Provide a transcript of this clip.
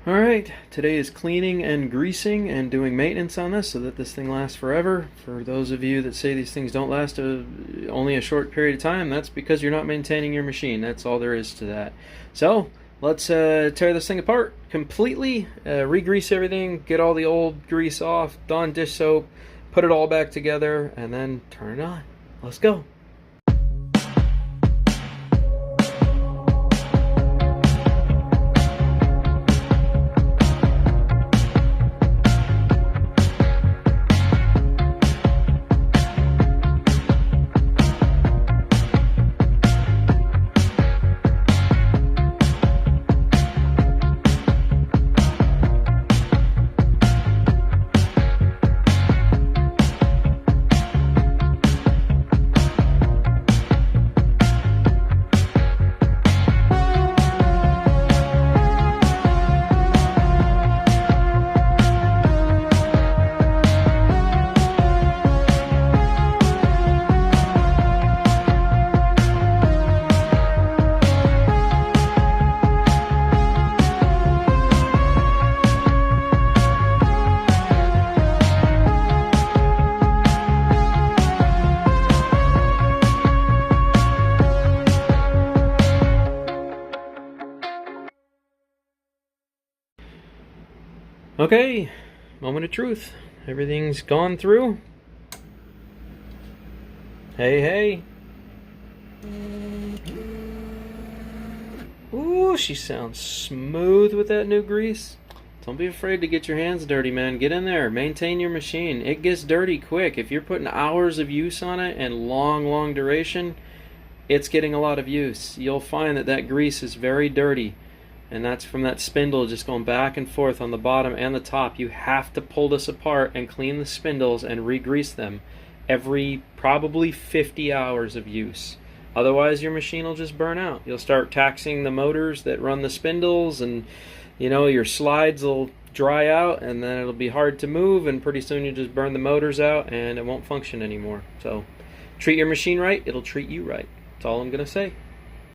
Alright, today is cleaning and greasing and doing maintenance on this so that this thing lasts forever. For those of you that say these things don't last only a short period of time, that's because you're not maintaining your machine. That's all there is to that. So, let's tear this thing apart completely, re-grease everything, get all the old grease off, Dawn dish soap, put it all back together, and then turn it on. Let's go. Okay, moment of truth. Everything's gone through. Hey, hey. Ooh, she sounds smooth with that new grease. Don't be afraid to get your hands dirty, man. Get in there. Maintain your machine. It gets dirty quick. If you're putting hours of use on it and long duration, it's getting a lot of use. You'll find that that grease is very dirty. And that's from that spindle just going back and forth on the bottom and the top. You have to pull this apart and clean the spindles and re-grease them every probably 50 hours of use. Otherwise your machine will just burn out. You'll start taxing the motors that run the spindles, and you know, your slides will dry out, and then it'll be hard to move, and pretty soon you just burn the motors out and it won't function anymore. So treat your machine right, it'll treat you right. That's all I'm gonna say.